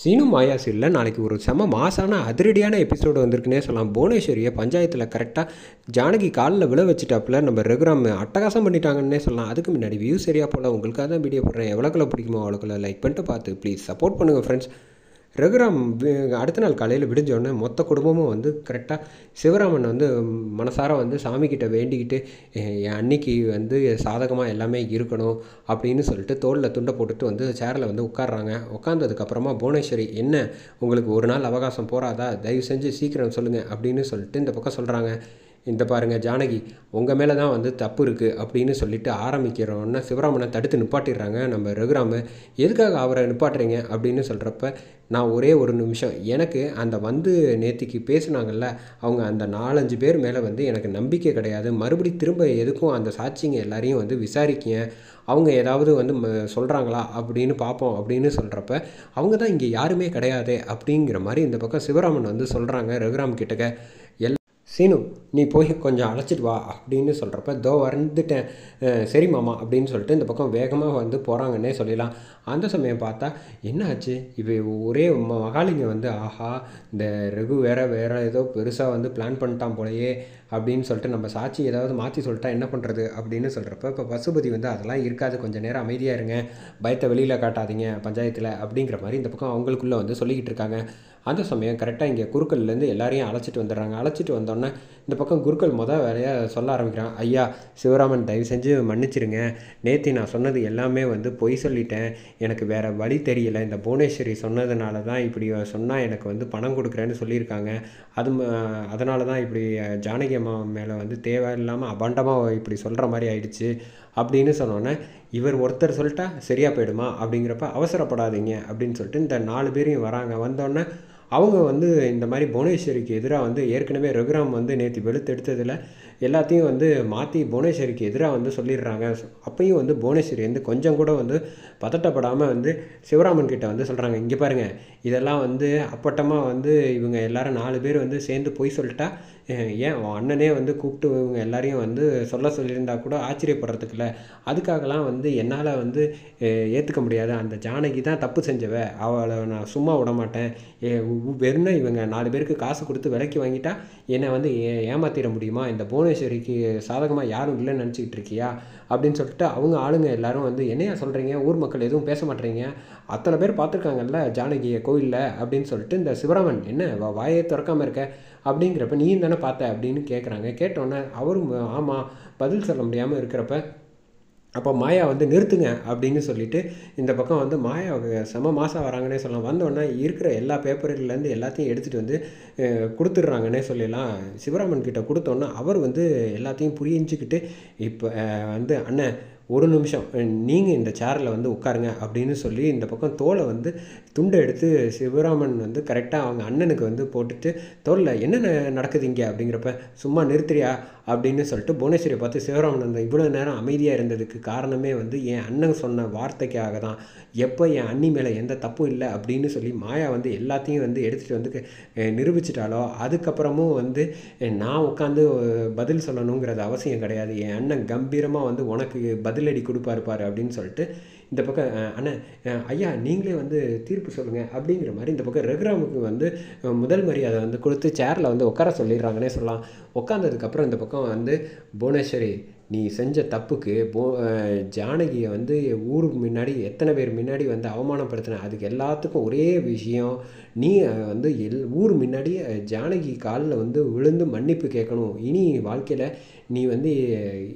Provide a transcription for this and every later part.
சீனு மாயா சீரியலில் நாளைக்கு ஒரு செம மாசான அதிரடியான எபிசோடு வந்திருக்குன்னே சொல்லலாம். புவனேஸ்வரியை பஞ்சாயத்தில் கரெக்டாக ஜானகி காலில் விழ வச்சுட்டாப்புல நம்ம ரகுராம் அட்டகாசம் பண்ணிட்டாங்கன்னே சொல்லலாம். அதுக்கு முன்னாடி வியூ சரியாக போல் உங்களுக்காக தான் வீடியோ போடுறேன். எவ்வளோக்குள்ள பிடிக்குமோ அவ்வளோக்குள்ள லைக் பண்ணிட்டு பார்த்து ப்ளீஸ் சப்போர்ட் பண்ணுங்கள் ஃப்ரெண்ட்ஸ். ரகுராம் அடுத்த நாள் காலையில் விடிஞ்சோடனே மொத்த குடும்பமும் வந்து கரெக்டாக சிவராமன் வந்து மனசார வந்து சாமிக்கிட்ட வேண்டிக்கிட்டு என் அன்னைக்கு வந்து சாதகமாக எல்லாமே இருக்கணும் அப்படின்னு சொல்லிட்டு தோளில் துண்டை போட்டுட்டு வந்து சேரில் வந்து உட்காடுறாங்க. உட்காந்ததுக்கப்புறமா புவனேஸ்வரி என்ன உங்களுக்கு ஒரு நாள் அவகாசம் போகாதா, தயவு செஞ்சு சீக்கிரம் சொல்லுங்கள் அப்படின்னு சொல்லிட்டு இந்த பக்கம் சொல்கிறாங்க. இந்த பாருங்கள் ஜானகி, உங்கள் மேலே தான் வந்து தப்பு இருக்குது அப்படின்னு சொல்லிட்டு ஆரம்பிக்கிறோன்னா சிவராமனை தடுத்து நிப்பாட்டிடுறாங்க நம்ம ரகுராமு. எதுக்காக அவரை நிப்பாட்டுறீங்க அப்படின்னு சொல்கிறப்ப நான் ஒரே ஒரு நிமிஷம், எனக்கு அந்த வந்து நேத்திக்கு பேசுனாங்கல்ல அவங்க அந்த 4-5 பேர் மேலே வந்து எனக்கு நம்பிக்கை கிடையாது. மறுபடி திரும்ப எதுக்கும் அந்த சாட்சிங்க எல்லாரையும் வந்து விசாரிக்கிங்க, அவங்க ஏதாவது வந்து சொல்கிறாங்களா அப்படின்னு பார்ப்போம் அப்படின்னு சொல்கிறப்ப அவங்க தான் இங்கே யாருமே கிடையாது அப்படிங்கிற மாதிரி இந்த பக்கம் சிவராமன் வந்து சொல்கிறாங்க ரகுராம் கிட்டக்க. சீனு நீ போய் கொஞ்சம் அழைச்சிட்டு வா அப்படின்னு சொல்கிறப்ப தோ வந்துட்டேன் சரி மாமா அப்படின்னு சொல்லிட்டு இந்த பக்கம் வேகமாக வந்து போகிறாங்கன்னே சொல்லிடலாம். அந்த சமயம் பார்த்தா என்ன ஆச்சு, ஒரே மகாலிங்க வந்து ஆஹா இந்த ரகு வேறு ஏதோ பெருசாக வந்து பிளான் பண்ணிட்டான் போலையே அப்படின்னு சொல்லிட்டு நம்ம சாட்சி ஏதாவது மாற்றி சொல்லிட்டா என்ன பண்ணுறது அப்படின்னு சொல்கிறப்ப இப்போ பசுபதி வந்து அதெல்லாம் இருக்காது, கொஞ்சம் நேரம் அமைதியாக இருங்க, பயத்தை வெளியில் காட்டாதீங்க பஞ்சாயத்தில் அப்படிங்கிற மாதிரி இந்த பக்கம் அவங்களுக்குள்ளே வந்து சொல்லிக்கிட்டு இருக்காங்க. அந்த சமயம் கரெக்டாக இங்கே குருக்கள்லேருந்து எல்லாரையும் அழைச்சிட்டு வந்துடுறாங்க. அழைச்சிட்டு வந்தோடனே இந்த பக்கம் குருக்கள் வேலையாக சொல்ல ஆரம்பிக்கிறான். ஐயா சிவராமன் தயவு செஞ்சு மன்னிச்சிருங்க, நேற்று நான் சொன்னது எல்லாமே வந்து பொய் சொல்லிட்டேன், எனக்கு வேறு வழி தெரியலை, இந்த புவனேஸ்வரி சொன்னதுனால தான் இப்படி சொன்னால் எனக்கு வந்து பணம் கொடுக்குறேன்னு சொல்லியிருக்காங்க, அதனால தான் இப்படி ஜானகி அம்மா மேலே வந்து தேவையில்லாமல் அபாண்டமாக இப்படி சொல்கிற மாதிரி ஆயிடுச்சு அப்படின்னு சொன்னோன்னே இவர் ஒருத்தர் சொல்லிட்டா சரியாக போயிடுமா அப்படிங்கிறப்ப அவசரப்படாதீங்க அப்படின்னு சொல்லிட்டு இந்த 4 பேரையும் வராங்க. வந்தோடனே அவங்க வந்து இந்த மாதிரி புவனேஸ்வரிக்கு எதிராக வந்து ஏற்கனவே ரகுராம் வந்து நேற்று வெளுத்தெடுத்ததில் எல்லாத்தையும் வந்து மாற்றி புவனேஸ்வரிக்கு எதிராக வந்து சொல்லிடுறாங்க. அப்பையும் வந்து புவனேஸ்வரி வந்து கொஞ்சம் கூட வந்து பதட்டப்படாமல் வந்து சிவராமன் கிட்ட வந்து சொல்கிறாங்க, இங்கே பாருங்கள் இதெல்லாம் வந்து அப்பட்டமாக வந்து இவங்க எல்லாரும் 4 பேர் வந்து சேர்ந்து பொய் சொல்லிட்டா ஏன் அண்ணனே வந்து கூப்பிட்டு இவங்க எல்லாரையும் வந்து சொல்லியிருந்தா கூட ஆச்சரியப்படுறதுக்குல, அதுக்காகலாம் வந்து என்னால் வந்து ஏற்றுக்க முடியாது, அந்த ஜானகி தான் தப்பு செஞ்சவ, அவளை நான் சும்மா விட மாட்டேன், வெறும்னா இவங்க 4 பேருக்கு காசு கொடுத்து விலைக்கு வாங்கிட்டா என்னை வந்து ஏமாற்றிட முடியுமா, இந்த புவனேஸ்வரிக்கு சாதகமாக யாரும் இல்லைன்னு நினச்சிக்கிட்டு இருக்கியா அப்படின்னு சொல்லிட்டு அவங்க ஆளுங்க எல்லாரும் வந்து என்னையா சொல்கிறீங்க, ஊர் மக்கள் எதுவும் பேச மாட்டேறீங்க, அத்தனை பேர் பார்த்துருக்காங்கல்ல ஜானகியை கோயிலில் அப்படின்னு சொல்லிட்டு இந்த சிவராமன் என்ன வாயை திறக்காமல் இருக்க அப்படிங்கிறப்ப நீயும் தானே பார்த்த அப்படின்னு கேட்குறாங்க. கேட்டோன்னே அவரும் ஆமாம் பதில் சொல்ல முடியாமல் இருக்கிறப்ப அப்போ மாயா வந்து நிறுத்துங்க அப்படின்னு சொல்லிட்டு இந்த பக்கம் வந்து மாயா செம மாதம் வராங்கன்னே சொல்லலாம். வந்தோடனே இருக்கிற எல்லா பேப்பர்லேருந்து எல்லாத்தையும் எடுத்துகிட்டு வந்து கொடுத்துட்றாங்கன்னே சொல்லிடலாம். சிவராமன் கிட்ட கொடுத்தோன்னே அவர் வந்து எல்லாத்தையும் புரிஞ்சுக்கிட்டு இப்போ வந்து அண்ணன் ஒரு நிமிஷம் நீங்கள் இந்த சேரில் வந்து உட்காருங்க அப்படின்னு சொல்லி இந்த பக்கம் தோலை வந்து துண்டை எடுத்து சிவராமன் வந்து கரெக்டாக அவங்க அண்ணனுக்கு வந்து போட்டுட்டு தோலில் என்ன நடக்குது இங்கே அப்படிங்கிறப்ப சும்மா நிறுத்துறியா அப்படின்னு சொல்லிட்டு புவனேஸ்வரியை பார்த்து சிவராமன் வந்து இவ்வளோ நேரம் அமைதியாக இருந்ததுக்கு காரணமே வந்து என் அண்ணன் சொன்ன வார்த்தைக்காக தான், எப்போ என் அண்ணி மேலே எந்த தப்பும் இல்லை அப்படின்னு சொல்லி மாயா வந்து எல்லாத்தையும் வந்து எடுத்துகிட்டு வந்து நிரூபிச்சிட்டாலோ அதுக்கப்புறமும் வந்து நான் உட்காந்து பதில் சொல்லணுங்கிறது அவசியம் கிடையாது, என் அண்ணன் கம்பீரமாக வந்து உனக்கு பதிலடி கொடுப்பாரு அப்படின்னு சொல்லிட்டு இந்த பக்கம் அண்ணன் ஐயா நீங்களே வந்து தீர்ப்பு சொல்லுங்கள் அப்படிங்கிற மாதிரி இந்த பக்கம் ரகுராமுக்கு வந்து முதல் மரியாதை வந்து கொடுத்து சேரில் வந்து உட்கார சொல்லிடுறாங்கன்னே சொல்லலாம். உட்காந்ததுக்கப்புறம் இந்த பக்கம் வந்து புவனேஸ்வரி நீ செஞ்ச தப்புக்கு ஜானகியை வந்து ஊர் முன்னாடி எத்தனை பேர் முன்னாடி வந்து அவமானப்படுத்தின, அதுக்கு எல்லாத்துக்கும் ஒரே விஷயம் நீ வந்து ஊர் முன்னாடி ஜானகி காலில் வந்து விழுந்து மன்னிப்பு கேட்கணும், இனி வாழ்க்கையில் நீ வந்து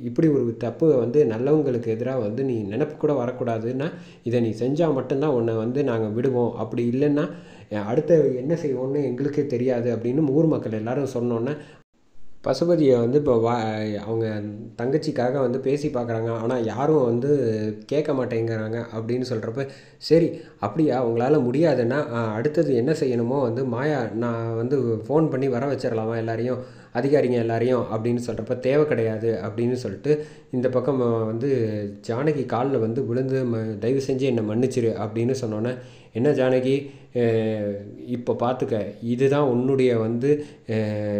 இப்படி ஒரு தப்பு வந்து நல்லவங்களுக்கு எதிராக வந்து நீ நினப்பு கூட வரக்கூடாதுன்னா இதை நீ செஞ்சால் மட்டும்தான் உன்னை வந்து நாங்கள் விடுவோம், அப்படி இல்லைன்னா அடுத்த என்ன செய்வோன்னு எங்களுக்கே தெரியாது அப்படின்னு ஊர் மக்கள் எல்லாரும் சொன்னோன்னே பசுபதியை வந்து இப்போ அவங்க தங்கச்சிக்காக வந்து பேசி பார்க்குறாங்க, ஆனால் யாரும் வந்து கேட்க மாட்டேங்கிறாங்க அப்படின்னு சொல்கிறப்ப சரி அப்படியா உங்களால் முடியாதுன்னா அடுத்தது என்ன செய்யணுமோ வந்து மாயா நான் வந்து ஃபோன் பண்ணி வர வச்சிடலாமா எல்லாரையும் அதிகாரிங்க எல்லாரையும் அப்படின்னு சொல்கிறப்ப தேவை கிடையாது அப்படின்னு சொல்லிட்டு இந்த பக்கம் வந்து ஜானகி காலில் வந்து விழுந்து தயவு செஞ்சு என்னை மன்னிச்சிரு அப்படின்னு சொன்னோன்னே என்ன ஜானகி இப்போ பார்த்துக்க இதுதான் உன்னுடைய வந்து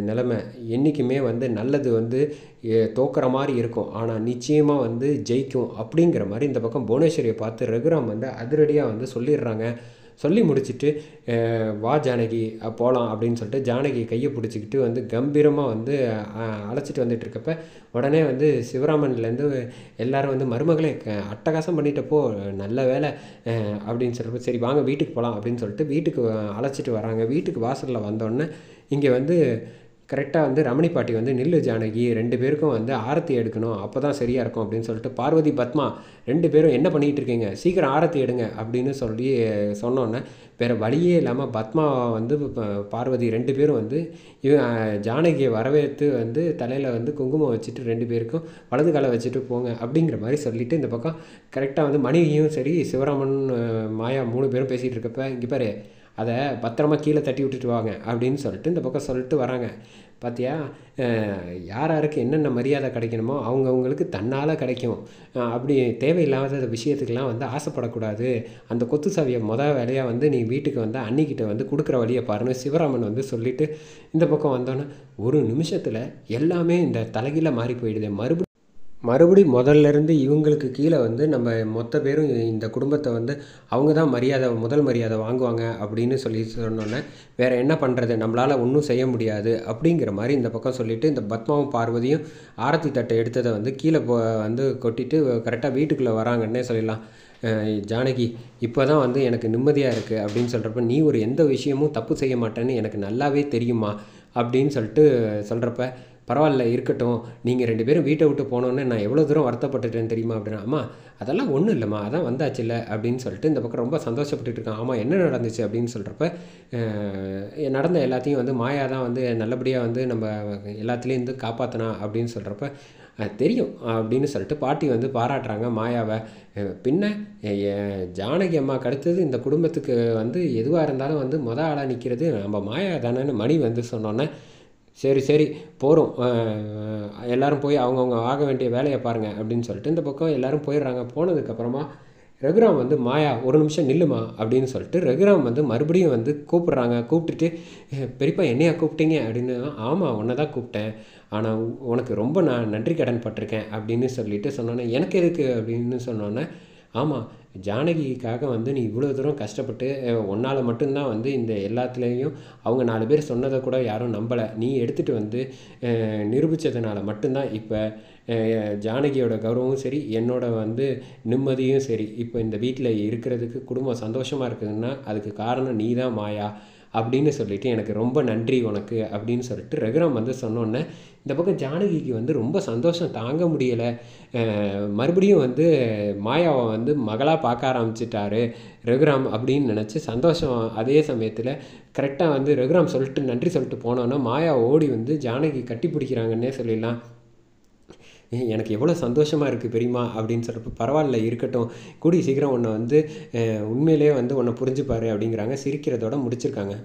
நிலைமை, என்றைக்குமே வந்து நல்லது வந்து தோக்குற மாதிரி இருக்கும் ஆனால் நிச்சயமாக வந்து ஜெயிக்கும் அப்படிங்கிற மாதிரி இந்த பக்கம் புவனேஸ்வரியை பார்த்து ரகுராம் வந்து அதிரடியாக வந்து சொல்லிடுறாங்க. சொல்லி முடிச்சுட்டு வா ஜானகி போகலாம் அப்படின்னு சொல்லிட்டு ஜானகி கையை பிடிச்சிக்கிட்டு வந்து கம்பீரமாக வந்து அழைச்சிட்டு வந்துட்டு இருக்கப்ப உடனே வந்து சிவராமன்லேருந்து எல்லாரும் வந்து மருமகளே அட்டகாசம் பண்ணிட்டப்போ நல்ல வேலை அப்படின்னு சொல்கிறப்ப சரி வாங்க வீட்டுக்கு போகலாம் அப்படின்னு சொல்லிட்டு வீட்டுக்கு அழைச்சிட்டு வராங்க. வீட்டுக்கு வாசலில் வந்தோடனே இங்கே வந்து கரெக்டாக வந்து ரமணி பாட்டி வந்து நில்லு ஜானகி 2 பேருக்கும் வந்து ஆரத்தி எடுக்கணும், அப்போ தான் சரியாக இருக்கும் அப்படின்னு சொல்லிட்டு பார்வதி பத்மா 2 பேரும் என்ன பண்ணிகிட்டு இருக்கீங்க, சீக்கிரம் ஆரத்தி எடுங்க அப்படின்னு சொல்லி சொன்னோன்னே வேறு வழியே இல்லாமல் பத்மா வந்து பார்வதி 2 பேரும் வந்து ஜானகியை வரவேற்று வந்து தலையில் வந்து குங்குமம் வச்சுட்டு 2 பேருக்கும் வலது காலை வச்சுட்டு போங்க அப்படிங்கிற மாதிரி சொல்லிவிட்டு இந்த பக்கம் கரெக்டாக வந்து மணியும் சரி சிவராமன் மாயா 3 பேரும் பேசிகிட்டு இருக்கப்ப இங்கே பாரு அதை பத்திரமா கீழே தட்டி விட்டுட்டு வாங்க அப்படின்னு சொல்லிட்டு இந்த பக்கம் சொல்லிட்டு வராங்க. பார்த்தியா யார் யாருக்கு என்னென்ன மரியாதை கிடைக்கணுமோ அவங்கவுங்களுக்கு தன்னால் கிடைக்கும், அப்படி தேவையில்லாத விஷயத்துக்கெலாம் வந்து ஆசைப்படக்கூடாது. அந்த கொத்து சாவியை வேலையாக வந்து நீ வீட்டுக்கு வந்து அன்னிக்கிட்ட வந்து கொடுக்குற வழியை பாருன்னு சிவராமன் வந்து சொல்லிவிட்டு இந்த பக்கம் வந்தோன்னே ஒரு நிமிஷத்தில் எல்லாமே இந்த தலைகீழ மாறி போயிடுது. மறுபடியும் முதல்லேருந்து இவங்களுக்கு கீழே வந்து நம்ம மொத்த பேரும் இந்த குடும்பத்தை வந்து அவங்க தான் முதல் மரியாதை வாங்குவாங்க அப்படின்னு சொல்லி சொன்னோன்னே வேறு என்ன பண்ணுறது, நம்மளால் ஒன்றும் செய்ய முடியாது அப்படிங்கிற மாதிரி இந்த பக்கம் சொல்லிவிட்டு இந்த பத்மாவும் பார்வதியும் ஆரத்தி தட்டை எடுத்ததை வந்து கீழே வந்து கொட்டிட்டு கரெக்டாக வீட்டுக்குள்ளே வராங்கன்னே சொல்லலாம். ஜானகி இப்போ தான் வந்து எனக்கு நிம்மதியாக இருக்குது அப்படின்னு சொல்கிறப்ப நீ ஒரு எந்த விஷயமும் தப்பு செய்ய மாட்டேன்னு எனக்கு நல்லாவே தெரியுமா அப்படின்னு சொல்லிட்டு சொல்கிறப்ப பரவாயில்ல இருக்கட்டும், நீங்கள் 2 பேரும் வீட்டை விட்டு போனோன்னே நான் எவ்வளோ தூரம் வருத்தப்பட்டுட்டேன்னு தெரியுமா அப்படின்னா, அம்மா அதெல்லாம் ஒன்றும் இல்லைம்மா அதான் வந்தாச்சுல்ல அப்படின்னு சொல்லிட்டு இந்த பக்கம் ரொம்ப சந்தோஷப்பட்டுட்டு இருக்கான். ஆமாம் என்ன நடந்துச்சு அப்படின்னு சொல்கிறப்ப நடந்த எல்லாத்தையும் வந்து மாயா தான் வந்து நல்லபடியாக வந்து நம்ம எல்லாத்துலேயும் வந்து காப்பாற்றினா அப்படின்னு சொல்கிறப்ப தெரியும் அப்படின்னு சொல்லிட்டு பாட்டி வந்து பாராட்டுறாங்க மாயாவை. பின்ன ஜானகி அம்மாவுக்கு அடுத்தது இந்த குடும்பத்துக்கு வந்து எதுவாக இருந்தாலும் வந்து ஆளாக நிற்கிறது நம்ம மாயா தானேன்னு மணி வந்து சொன்னோன்னே சரி போகிறோம், எல்லோரும் போய் அவங்கவுங்க ஆக வேண்டிய வேலையை பாருங்கள் அப்படின்னு சொல்லிட்டு இந்த பக்கம் எல்லோரும் போயிடுறாங்க. போனதுக்கப்புறமா ரகுராம் வந்து மாயா ஒரு நிமிஷம் நில்லுமா அப்படின்னு சொல்லிட்டு ரகுராம் வந்து மறுபடியும் வந்து கூப்பிட்றாங்க. கூப்பிட்டுட்டு பெரியப்பா என்னையா கூப்பிட்டீங்க அப்படின்னு, ஆமாம் உன்னை தான் கூப்பிட்டேன், ஆனால் உனக்கு ரொம்ப நான் நன்றி கடன் பட்டிருக்கேன் அப்படின்னு சொல்லிட்டு சொன்னோன்னே எனக்கு எதுக்கு அப்படின்னு சொன்னோன்னே ஆமாம் ஜானகிக்காக வந்து நீ இவ்வளோ தூரம் கஷ்டப்பட்டு உன்னால் மட்டும்தான் வந்து இந்த எல்லாத்துலேயும் அவங்க 4 பேர் சொன்னதை கூட யாரும் நம்பலை, நீ எடுத்துகிட்டு வந்து நிரூபித்ததுனால மட்டும்தான் இப்போ ஜானகியோட கௌரவமும் சரி என்னோட வந்து நிம்மதியும் சரி இப்போ இந்த வீட்டில் இருக்கிறதுக்கு குடும்பம் சந்தோஷமாக இருக்குதுன்னா அதுக்கு காரணம் நீ தான் மாயா அப்படின்னு சொல்லிட்டு எனக்கு ரொம்ப நன்றி உனக்கு அப்படின்னு சொல்லிட்டு ரகுராம் வந்து சொன்னோன்னே இந்த பக்கம் ஜானகிக்கு வந்து ரொம்ப சந்தோஷம் தாங்க முடியலை. மறுபடியும் வந்து மாயாவை வந்து மகளாக பார்க்க ஆரம்பிச்சிட்டாரு ரகுராம் அப்படின்னு நினச்சி சந்தோஷம். அதே சமயத்தில் கரெக்டாக வந்து ரகுராம் சொல்லிட்டு நன்றி சொல்லிட்டு போனோன்னா மாயா ஓடி வந்து ஜானகி கட்டி பிடிக்கிறாங்கன்னே சொல்லிடலாம். எனக்கு எவ்வளோ சந்தோஷமாக இருக்குது பெரியம்மா அப்படின்னு சொல்கிறப்ப பரவாயில்ல இருக்கட்டும், கூடி சீக்கிரம் உன்னை வந்து உண்மையிலே வந்து உன்னை புரிஞ்சுப்பாரு அப்படிங்கிறாங்க. சிரிக்கிறதோட முடிச்சிருக்காங்க.